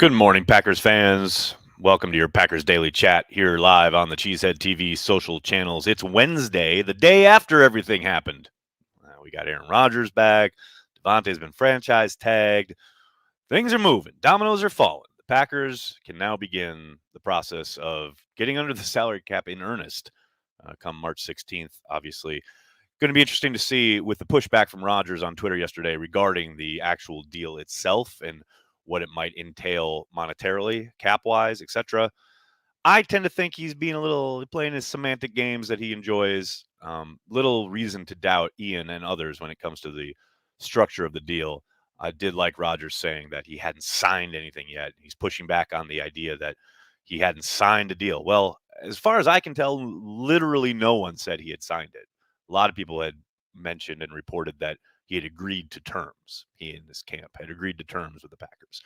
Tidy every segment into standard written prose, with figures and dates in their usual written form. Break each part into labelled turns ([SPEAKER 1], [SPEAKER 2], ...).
[SPEAKER 1] Good morning, Packers fans. Welcome to your Packers Daily Chat here live on the Cheesehead TV social channels. It's Wednesday, the day after everything happened. We got Aaron Rodgers back. Devontae's been franchise tagged. Things are moving. Dominoes are falling. The Packers can now begin the process of getting under the salary cap in earnest come March 16th, obviously. Going to be interesting to see with the pushback from Rodgers on Twitter yesterday regarding the actual deal itself and what it might entail monetarily, cap wise, etc. I tend to think he's being a little playing his semantic games that he enjoys. Little reason to doubt Ian and others when it comes to the structure of the deal. I did like Rodgers saying that he hadn't signed anything yet. He's pushing back on the idea that he hadn't signed a deal. Well, as far as I can tell, literally no one said he had signed it. A lot of people had mentioned and reported that he had agreed to terms. He and his camp had agreed to terms with the Packers.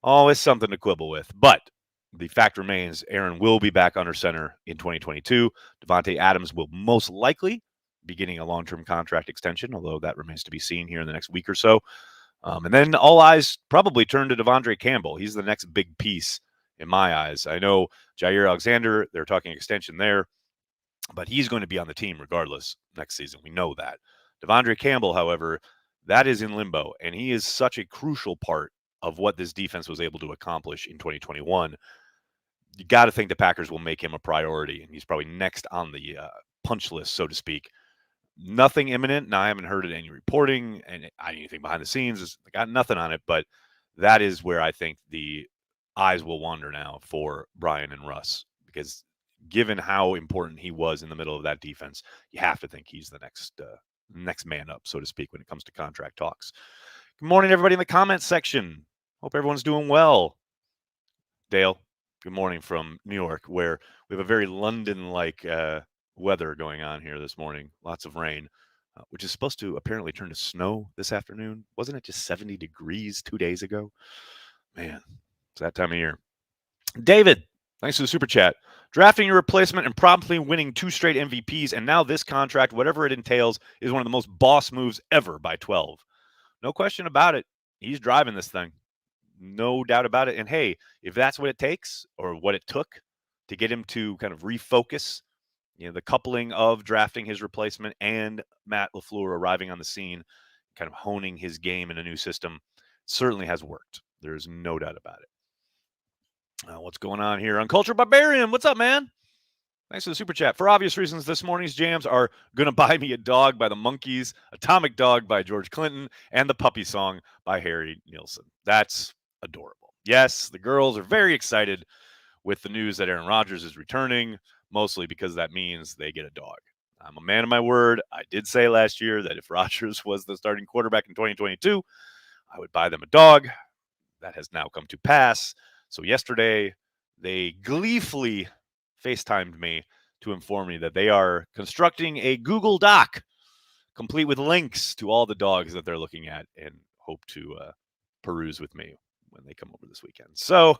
[SPEAKER 1] Always something to quibble with, but the fact remains Aaron will be back under center in 2022. Davante Adams will most likely be getting a long-term contract extension, although that remains to be seen here in the next week or so. And then all eyes probably turn to Devondre Campbell. He's the next big piece in my eyes. I know Jair Alexander, they're talking extension there, but he's going to be on the team regardless next season. We know that. Devondre Campbell, however, that is in limbo, and he is such a crucial part of what this defense was able to accomplish in 2021. You got to think the Packers will make him a priority, and he's probably next on the punch list, so to speak. Nothing imminent. Now, I haven't heard any reporting and anything behind the scenes. I got nothing on it, but that is where I think the eyes will wander now for Brian and Russ, because given how important he was in the middle of that defense, you have to think he's the next man up, so to speak, when it comes to contract talks. Good morning, everybody in the comments section. Hope everyone's doing well. Dale, good morning from New York, where we have a very London-like weather going on here this morning. Lots of rain, which is supposed to apparently turn to snow this afternoon. Wasn't it just 70 degrees 2 days ago? Man, it's that time of year. David, thanks for the super chat. Drafting your replacement and promptly winning 2 straight MVPs, and now this contract, whatever it entails, is one of the most boss moves ever by 12. No question about it. He's driving this thing. No doubt about it. And hey, if that's what it takes or what it took to get him to kind of refocus, the coupling of drafting his replacement and Matt LaFleur arriving on the scene, kind of honing his game in a new system, certainly has worked. There's no doubt about it. What's going on here? Uncultured Barbarian, what's up, man? Thanks for the super chat. For obvious reasons, this morning's jams are Gonna Buy Me a Dog by the Monkees, Atomic Dog by George Clinton, and The Puppy Song by Harry Nilsson. That's adorable. Yes, the girls are very excited with the news that Aaron Rodgers is returning, mostly because that means they get a dog. I'm a man of my word. I did say last year that if Rodgers was the starting quarterback in 2022, I would buy them a dog. That has now come to pass. So yesterday, they gleefully FaceTimed me to inform me that they are constructing a Google Doc complete with links to all the dogs that they're looking at and hope to peruse with me when they come over this weekend. So,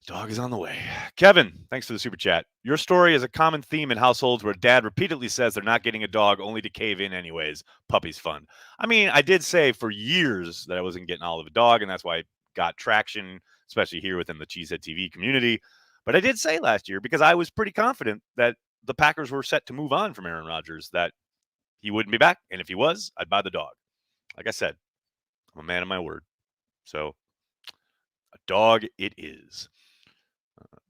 [SPEAKER 1] dog is on the way. Kevin, thanks for the super chat. Your story is a common theme in households where dad repeatedly says they're not getting a dog only to cave in anyways. Puppy's fun. I mean, I did say for years that I wasn't getting all of a dog, and that's why I got traction, especially here within the Cheesehead TV community. But I did say last year, because I was pretty confident that the Packers were set to move on from Aaron Rodgers, that he wouldn't be back. And if he was, I'd buy the dog. Like I said, I'm a man of my word. So a dog it is.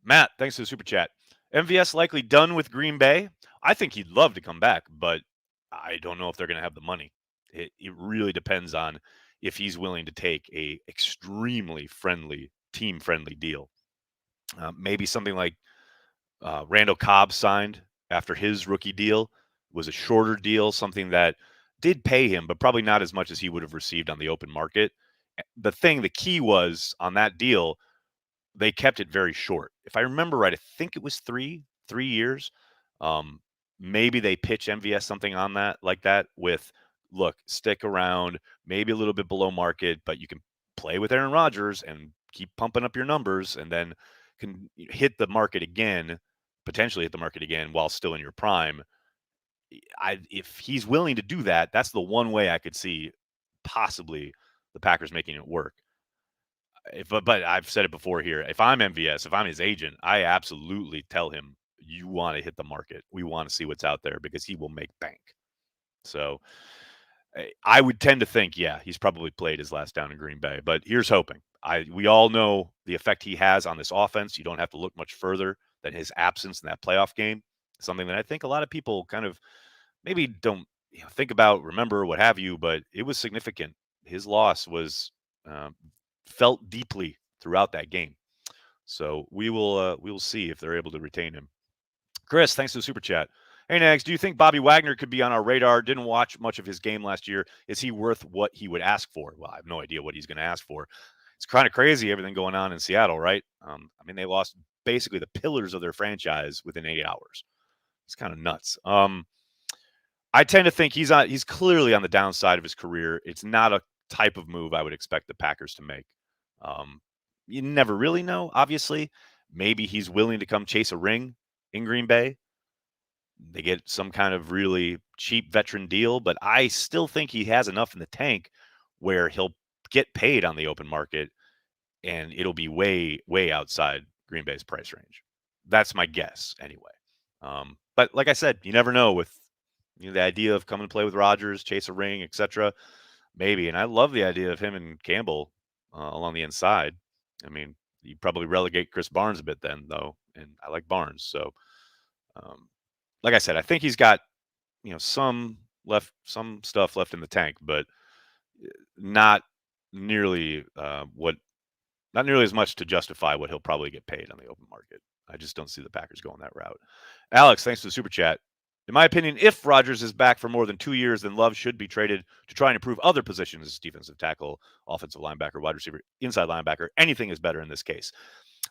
[SPEAKER 1] Matt, thanks for the super chat. MVS likely done with Green Bay. I think he'd love to come back, but I don't know if they're going to have the money. It really depends on if he's willing to take a extremely friendly, team-friendly deal. Maybe something like Randall Cobb signed after his rookie deal was a shorter deal, something that did pay him, but probably not as much as he would have received on the open market. The key was on that deal, they kept it very short. If I remember right, I think it was three years. Maybe they pitch MVS something on that like that with, look, stick around, maybe a little bit below market, but you can play with Aaron Rodgers and keep pumping up your numbers, and then can hit the market again, potentially hit the market again while still in your prime. If he's willing to do that, that's the one way I could see possibly the Packers making it work. But I've said it before here. If I'm MVS, if I'm his agent, I absolutely tell him you want to hit the market. We want to see what's out there because he will make bank. So I would tend to think, yeah, he's probably played his last down in Green Bay. But here's hoping. We all know the effect he has on this offense. You don't have to look much further than his absence in that playoff game. Something that I think a lot of people kind of maybe don't think about, remember, what have you. But it was significant. His loss was um, felt deeply throughout that game. So we will see if they're able to retain him. Chris, thanks for the super chat. Hey, Nags, do you think Bobby Wagner could be on our radar? Didn't watch much of his game last year. Is he worth what he would ask for? Well, I have no idea what he's going to ask for. It's kind of crazy, everything going on in Seattle, right? I mean, they lost basically the pillars of their franchise within 8 hours. It's kind of nuts. I tend to think he's clearly on the downside of his career. It's not a type of move I would expect the Packers to make. Um, you never really know, obviously. Maybe he's willing to come chase a ring in Green Bay. They get some kind of really cheap veteran deal, but I still think he has enough in the tank where he'll get paid on the open market and it'll be way, way outside Green Bay's price range. That's my guess anyway. But like I said, you never know with the idea of coming to play with Rodgers, chase a ring, etc. Maybe. And I love the idea of him and Campbell along the inside. I mean, you probably relegate Chris Barnes a bit then, though, and I like Barnes. So, um, like I said, I think he's got some stuff left in the tank, but not nearly not nearly as much to justify what he'll probably get paid on the open market. I just don't see the Packers going that route. Alex, thanks for the super chat. In my opinion, if Rodgers is back for more than 2 years, then Love should be traded to try and improve other positions: defensive tackle, offensive linebacker, wide receiver, inside linebacker. Anything is better in this case.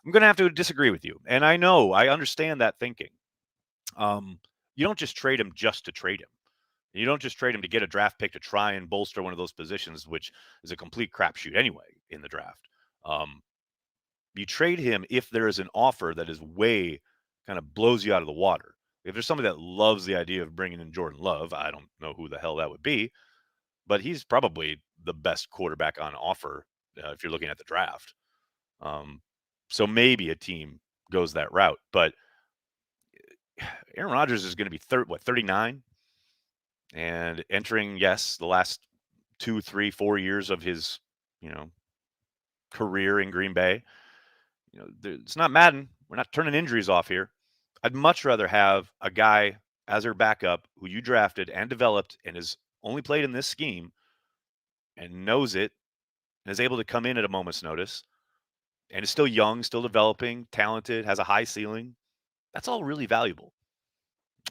[SPEAKER 1] I'm going to have to disagree with you, and I understand that thinking. You don't just trade him just to trade him. You don't just trade him to get a draft pick to try and bolster one of those positions, which is a complete crapshoot anyway in the draft. Um, you trade him if there is an offer that is way kind of blows you out of the water. If there's somebody that loves the idea of bringing in Jordan Love, I don't know who the hell that would be, but he's probably the best quarterback on offer if you're looking at the draft. So maybe a team goes that route, but Aaron Rodgers is going to be 39 and entering, yes, the last 2, 3, 4 years of his, career in Green Bay. It's not Madden. We're not turning injuries off here. I'd much rather have a guy as their backup who you drafted and developed and has only played in this scheme and knows it and is able to come in at a moment's notice and is still young, still developing, talented, has a high ceiling. That's all really valuable.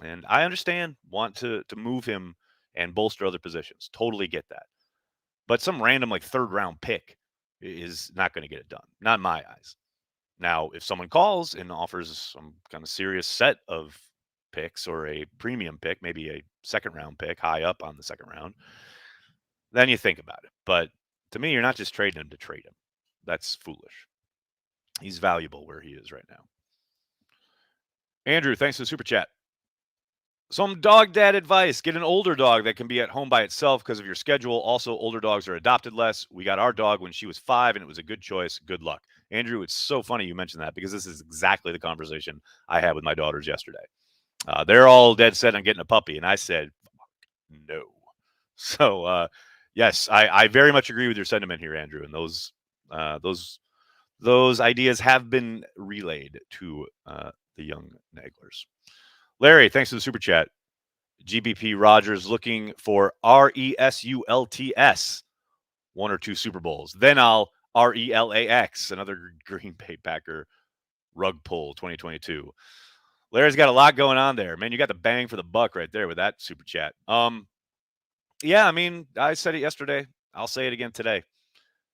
[SPEAKER 1] And I understand want to move him and bolster other positions. Totally get that. But some random like third round pick is not going to get it done. Not in my eyes. Now, if someone calls and offers some kind of serious set of picks or a premium pick, maybe a second round pick high up on the second round, then you think about it. But to me, you're not just trading him to trade him. That's foolish. He's valuable where he is right now. Andrew, thanks for the super chat. Some dog dad advice: get an older dog that can be at home by itself because of your schedule. Also, older dogs are adopted less. We got our dog when she was 5 and it was a good choice. Good luck. Andrew, it's so funny you mentioned that because this is exactly the conversation I had with my daughters yesterday. They're all dead set on getting a puppy, and I said, no. So, yes, I very much agree with your sentiment here, Andrew, and those ideas have been relayed to the young Naglers. Larry, thanks for the super chat. GBP Rodgers looking for RESULTS, 1 or 2 Super Bowls. Then I'll RELAX, another Green Bay Packer rug pull 2022. Larry's got a lot going on there. Man, you got the bang for the buck right there with that super chat. Yeah, I mean, I said it yesterday. I'll say it again today.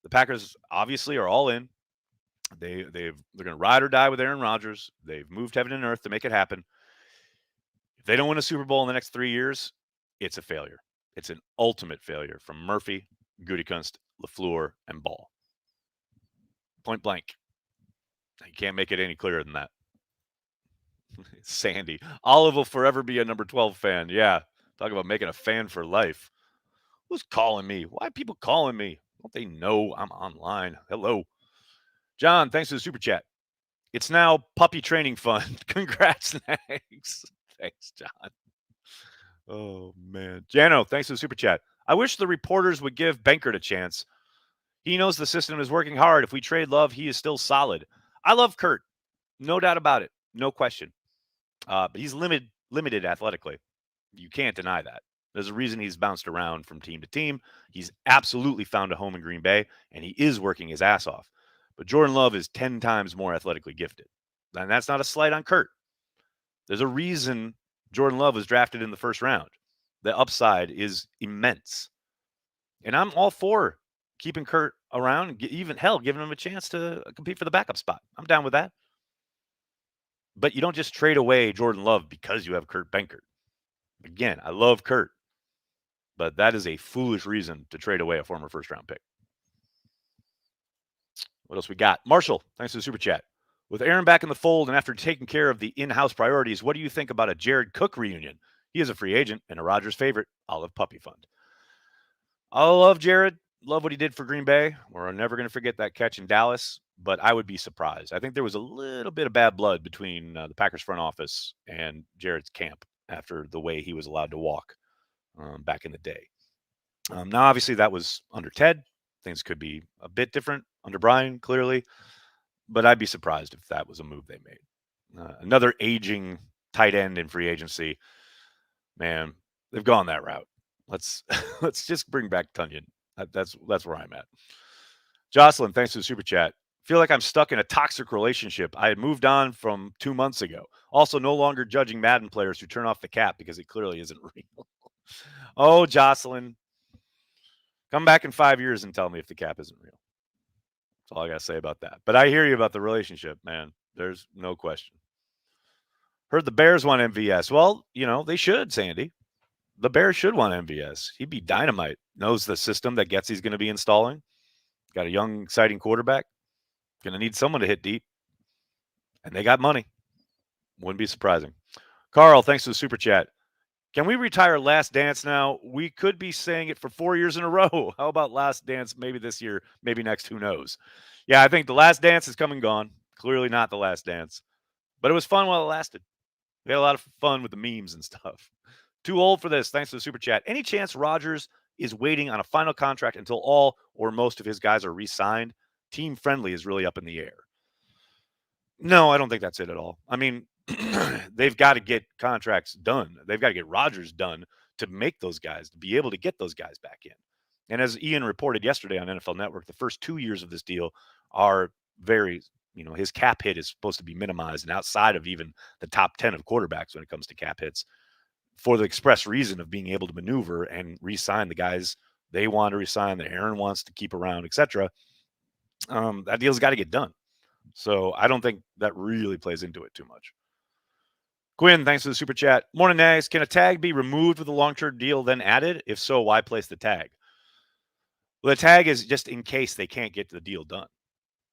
[SPEAKER 1] The Packers obviously are all in. They're going to ride or die with Aaron Rodgers. They've moved heaven and earth to make it happen. If they don't win a Super Bowl in the next 3 years, it's a failure. It's an ultimate failure from Murphy, Gutekunst, LaFleur, and Ball. Point blank. You can't make it any clearer than that. Sandy. Olive will forever be a number 12 fan. Yeah. Talk about making a fan for life. Who's calling me? Why are people calling me? Don't they know I'm online? Hello. John, thanks for the super chat. It's now puppy training fund. Congrats, Nags. Thanks, John. Oh, man. Jano, thanks for the super chat. I wish the reporters would give Benkert a chance. He knows the system is working hard. If we trade Love, he is still solid. I love Kurt. No doubt about it. No question. But he's limited athletically. You can't deny that. There's a reason he's bounced around from team to team. He's absolutely found a home in Green Bay, and he is working his ass off. But Jordan Love is 10 times more athletically gifted. And that's not a slight on Kurt. There's a reason Jordan Love was drafted in the first round. The upside is immense. And I'm all for keeping Kurt around, even giving him a chance to compete for the backup spot. I'm down with that. But you don't just trade away Jordan Love because you have Kurt Benkert. Again, I love Kurt, but that is a foolish reason to trade away a former first-round pick. What else we got? Marshall, thanks for the super chat. With Aaron back in the fold and after taking care of the in-house priorities, what do you think about a Jared Cook reunion? He is a free agent and a Rodgers favorite. Olive Puppy Fund. I love Jared. Love what he did for Green Bay. We're never going to forget that catch in Dallas, but I would be surprised. I think there was a little bit of bad blood between the Packers front office and Jared's camp after the way he was allowed to walk back in the day. Now, obviously, that was under Ted. Things could be a bit different under Brian, clearly, but I'd be surprised if that was a move they made. Another aging tight end in free agency. Man, they've gone that route. Let's just bring back Tunyon. That's where I'm at. Jocelyn, thanks for the super chat. Feel like I'm stuck in a toxic relationship. I had moved on from 2 months ago. Also, no longer judging Madden players who turn off the cap because it clearly isn't real. Oh, Jocelyn, come back in 5 years and tell me if the cap isn't real. That's all I got to say about that. But I hear you about the relationship, man. There's no question. Heard the Bears want MVS. Well, they should, Sandy. The Bears should want MVS. He'd be dynamite. Knows the system that Getsy's going to be installing. Got a young, exciting quarterback. Going to need someone to hit deep. And they got money. Wouldn't be surprising. Carl, thanks for the super chat. Can we retire Last Dance now? We could be saying it for 4 years in a row. How about Last Dance maybe this year, maybe next? Who knows? Yeah, I think the Last Dance is come and gone. Clearly not the Last Dance. But it was fun while it lasted. We had a lot of fun with the memes and stuff. Too old for this. Thanks for the super chat. Any chance Rodgers is waiting on a final contract until all or most of his guys are re-signed? Team friendly is really up in the air. No, I don't think that's it at all. I mean, they've got to get contracts done. They've got to get Rodgers done to make those guys, to be able to get those guys back in. And as Ian reported yesterday on NFL Network, the first 2 years of this deal are very, his cap hit is supposed to be minimized and outside of even the top 10 of quarterbacks when it comes to cap hits, for the express reason of being able to maneuver and re-sign the guys they want to re-sign, that Aaron wants to keep around, etc. That deal's got to get done. So I don't think that really plays into it too much. Quinn, thanks for the super chat. Morning, Nags. Can a tag be removed with a long-term deal then added? If so, why place the tag? Well, the tag is just in case they can't get the deal done.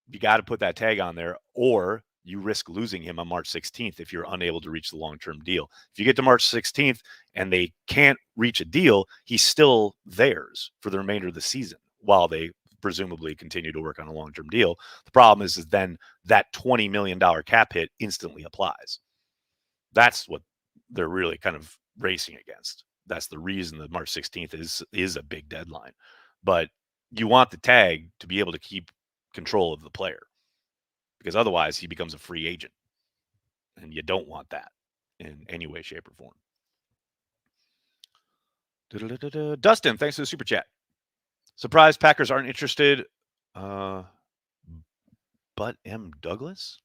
[SPEAKER 1] You got to put that tag on there, or you risk losing him on March 16th if you're unable to reach the long-term deal. If you get to March 16th and they can't reach a deal, he's still theirs for the remainder of the season while they presumably continue to work on a long-term deal. The problem is then that $20 million cap hit instantly applies. That's what they're really kind of racing against. That's the reason that March 16th is a big deadline. But you want the tag to be able to keep control of the player, because otherwise he becomes a free agent, and you don't want that in any way, shape, or form. Dustin, thanks for the super chat. Surprised Packers aren't interested. But M. Douglas?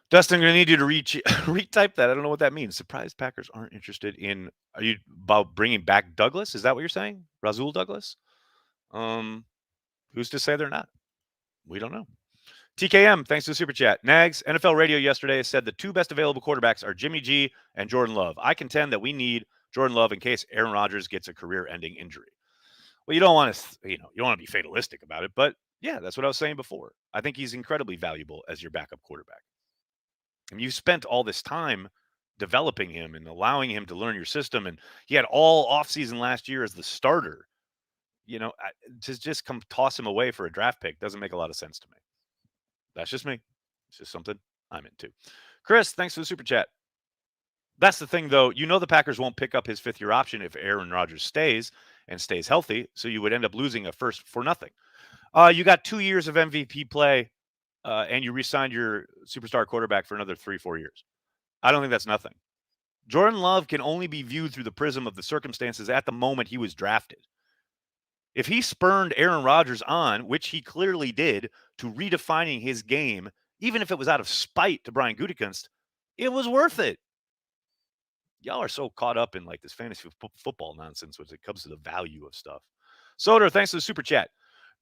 [SPEAKER 1] Dustin, I'm going to need you to retype that. I don't know what that means. Surprised Packers aren't interested in. Are you about bringing back Douglas? Is that what you're saying? Rasul Douglas? Who's to say they're not? We don't know. TKM, thanks to the super chat. Nags, NFL Radio yesterday said the two best available quarterbacks are Jimmy G and Jordan Love. I contend that we need Jordan Love in case Aaron Rodgers gets a career-ending injury. Well, you don't want to, you don't want to be fatalistic about it, but yeah, that's what I was saying before. I think he's incredibly valuable as your backup quarterback. And you spent all this time developing him and allowing him to learn your system, and he had all offseason last year as the starter. To just come toss him away for a draft pick doesn't make a lot of sense to me. That's just me. It's just something I'm into. Chris, thanks for the super chat. That's the thing, though. The Packers won't pick up his fifth-year option if Aaron Rodgers stays and stays healthy, so you would end up losing a first for nothing. You got 2 years of MVP play, and you re-signed your superstar quarterback for another 3-4 years. I don't think that's nothing. Jordan Love can only be viewed through the prism of the circumstances at the moment he was drafted. If he spurned Aaron Rodgers on, which he clearly did, to redefining his game, even if it was out of spite to Brian Gutekunst, it was worth it. Y'all are so caught up in like this fantasy football nonsense when it comes to the value of stuff. Soder, thanks for the super chat.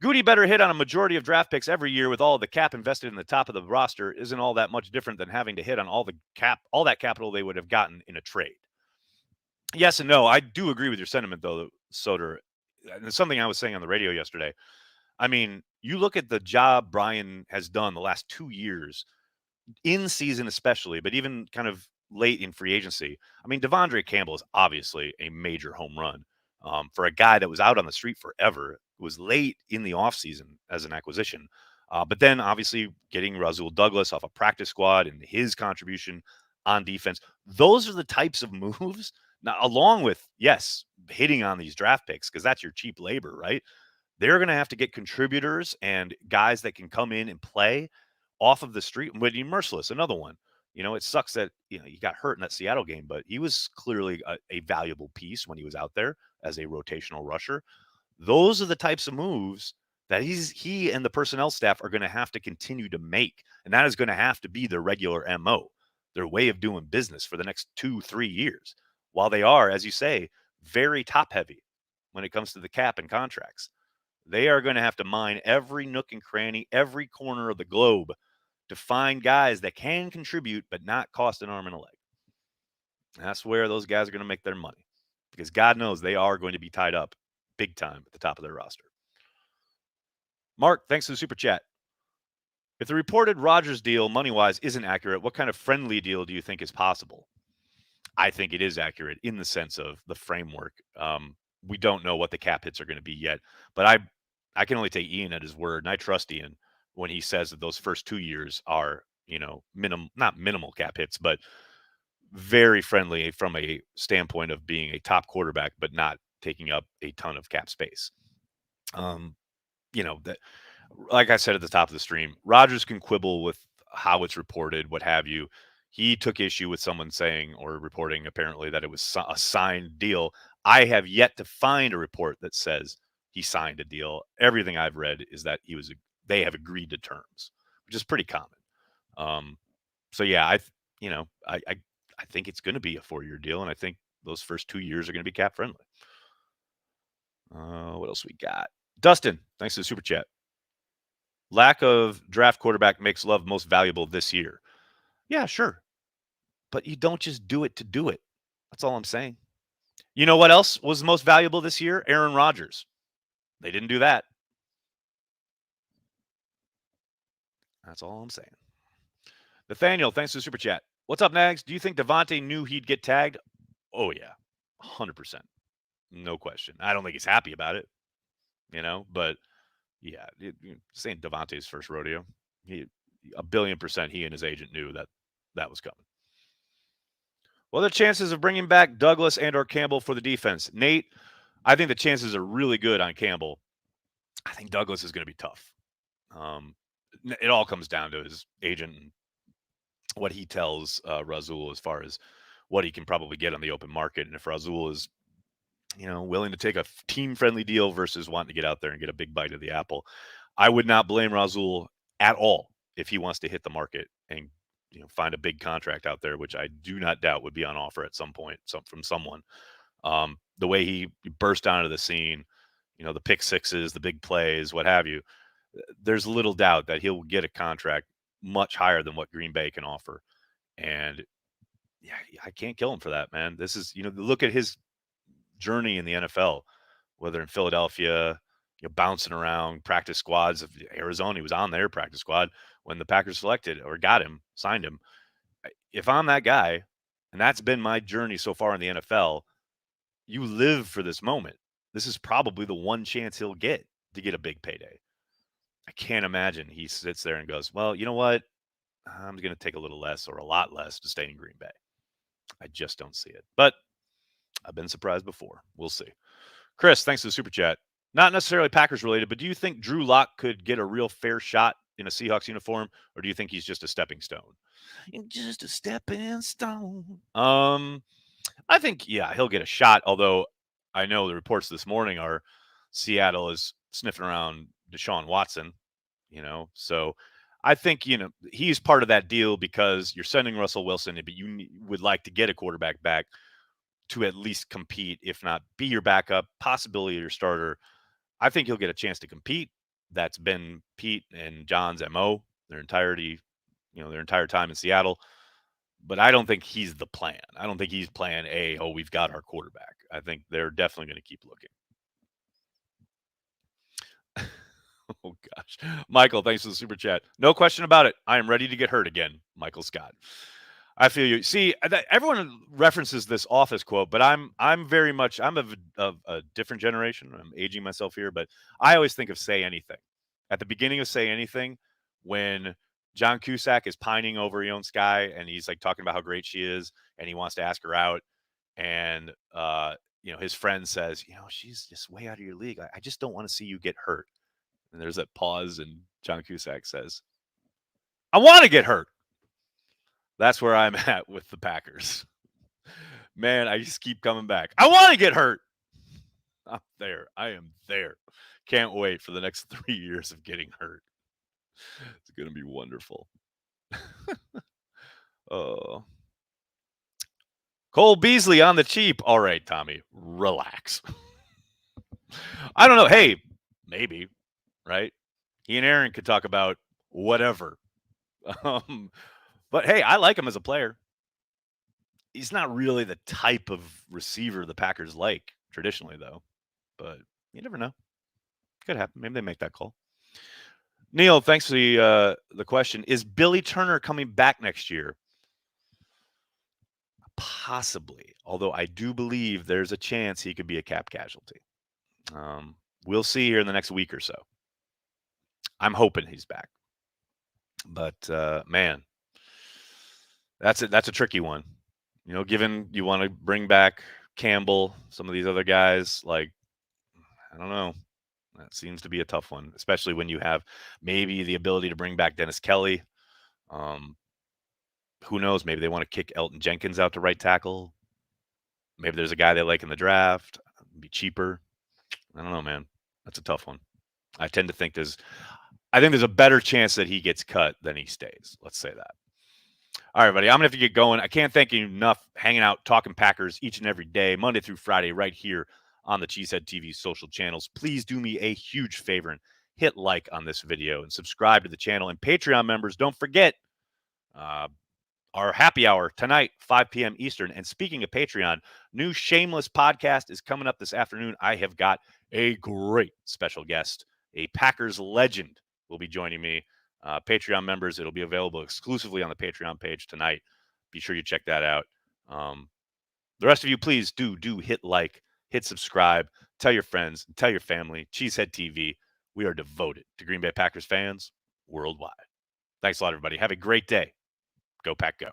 [SPEAKER 1] Goody better hit on a majority of draft picks every year with all the cap invested in the top of the roster isn't all that much different than having to hit on all that capital they would have gotten in a trade. Yes and no. I do agree with your sentiment though, Soder. And it's something I was saying on the radio yesterday. I mean, you look at the job Brian has done the last 2 years, in season especially, but even kind of late in free agency. I mean, Devondre Campbell is obviously a major home run for a guy that was out on the street forever, was late in the offseason as an acquisition. But then obviously getting Rasul Douglas off a practice squad and his contribution on defense. Those are the types of moves. Now, along with, yes, hitting on these draft picks, because that's your cheap labor, right? They're going to have to get contributors and guys that can come in and play off of the street. Whitney Merciless, another one. It sucks that he got hurt in that Seattle game, but he was clearly a valuable piece when he was out there as a rotational rusher. Those are the types of moves that he and the personnel staff are going to have to continue to make, and that is going to have to be their regular MO, their way of doing business for the next 2-3 years. While they are, as you say, very top heavy when it comes to the cap and contracts. They are going to have to mine every nook and cranny, every corner of the globe to find guys that can contribute but not cost an arm and a leg. And that's where those guys are going to make their money, because God knows they are going to be tied up big time at the top of their roster. Mark, thanks for the super chat. If the reported Rodgers deal money-wise isn't accurate, what kind of friendly deal do you think is possible? I think it is accurate in the sense of the framework. We don't know what the cap hits are going to be yet, but I can only take Ian at his word, and I trust Ian when he says that those first 2 years are, not minimal cap hits, but very friendly from a standpoint of being a top quarterback, but not taking up a ton of cap space. That, like I said at the top of the stream, Rodgers can quibble with how it's reported, what have you. He took issue with someone saying or reporting apparently that it was a signed deal. I have yet to find a report that says he signed a deal. Everything I've read is that they have agreed to terms, which is pretty common. So yeah, I think it's going to be a 4-year deal, and I think those first 2 years are going to be cap friendly. What else we got? Dustin, thanks for the super chat. Lack of draft quarterback makes Love most valuable this year. Yeah, sure. But you don't just do it to do it. That's all I'm saying. You know what else was most valuable this year? Aaron Rodgers. They didn't do that. That's all I'm saying. Nathaniel, thanks for the super chat. What's up, Nags? Do you think Davante knew he'd get tagged? Oh, yeah. 100%. No question. I don't think he's happy about it, but yeah, saying Davante's first rodeo, he 1,000,000,000% he and his agent knew that was coming. What are the chances of bringing back Douglas and or Campbell for the defense? Nate, I think the chances are really good on Campbell. I think Douglas is going to be tough. It all comes down to his agent and what he tells Rasul as far as what he can probably get on the open market. And if Rasul is, willing to take a team-friendly deal versus wanting to get out there and get a big bite of the apple, I would not blame Rasul at all if he wants to hit the market and find a big contract out there, which I do not doubt would be on offer at some point from someone. The way he burst onto the scene, the pick sixes, the big plays, what have you, there's little doubt that he'll get a contract much higher than what Green Bay can offer. And yeah, I can't kill him for that, man. This is, look at his journey in the NFL, whether in Philadelphia, bouncing around practice squads of Arizona. He was on their practice squad when the Packers selected or signed him. If I'm that guy, and that's been my journey so far in the NFL, you live for this moment. This is probably the one chance he'll get to get a big payday. I can't imagine he sits there and goes, well, you know what? I'm going to take a little less or a lot less to stay in Green Bay. I just don't see it. But I've been surprised before. We'll see. Chris, thanks for the super chat. Not necessarily Packers related, but do you think Drew Lock could get a real fair shot in a Seahawks uniform, or do you think he's just a stepping stone? Just a stepping stone. I think, yeah, he'll get a shot, although I know the reports this morning are Seattle is sniffing around Deshaun Watson, so I think, he's part of that deal because you're sending Russell Wilson, but you would like to get a quarterback back to at least compete, if not be your backup, possibility your starter. I think he'll get a chance to compete. That's been Pete and John's MO their entire time in Seattle. But I don't think he's the plan. I don't think he's plan A. Oh, we've got our quarterback. I think they're definitely going to keep looking. Oh, gosh. Michael, thanks for the super chat. No question about it. I am ready to get hurt again, Michael Scott. I feel you. See, everyone references this Office quote, but I'm very much I'm of a different generation. I'm aging myself here, but I always think of Say Anything. At the beginning of Say Anything, when John Cusack is pining over Ione Skye and he's like talking about how great she is and he wants to ask her out, and his friend says, she's just way out of your league. I just don't want to see you get hurt. And there's that pause, and John Cusack says, I want to get hurt. That's where I'm at with the Packers. Man, I just keep coming back. I want to get hurt. I'm there. I am there. Can't wait for the next 3 years of getting hurt. It's going to be wonderful. Oh. Cole Beasley on the cheap. All right, Tommy, relax. I don't know. Hey, maybe, right? He and Aaron could talk about whatever. But hey, I like him as a player. He's not really the type of receiver the Packers like traditionally, though. But you never know. Could happen. Maybe they make that call. Neil, thanks for the question. Is Billy Turner coming back next year? Possibly. Although I do believe there's a chance he could be a cap casualty. We'll see here in the next week or so. I'm hoping he's back. But, man, that's a tricky one. Given you want to bring back Campbell, some of these other guys, like, I don't know. That seems to be a tough one, especially when you have maybe the ability to bring back Dennis Kelly. Who knows? Maybe they want to kick Elton Jenkins out to right tackle. Maybe there's a guy they like in the draft. It'd be cheaper. I don't know, man. That's a tough one. I tend to think there's a better chance that he gets cut than he stays. Let's say that. All right, buddy. I'm going to have to get going. I can't thank you enough hanging out, talking Packers each and every day, Monday through Friday, right here on the Cheesehead TV social channels. Please do me a huge favor and hit like on this video and subscribe to the channel. And Patreon members, don't forget our happy hour tonight, 5 p.m. Eastern. And speaking of Patreon, new Shameless podcast is coming up this afternoon. I have got a great special guest, a Packers legend will be joining me. Patreon members, it'll be available exclusively on the Patreon page tonight. Be sure you check that out. The rest of you, please do hit like, hit subscribe, tell your friends, tell your family. Cheesehead TV, we are devoted to Green Bay Packers fans worldwide. Thanks a lot, everybody. Have a great day. Go Pack Go.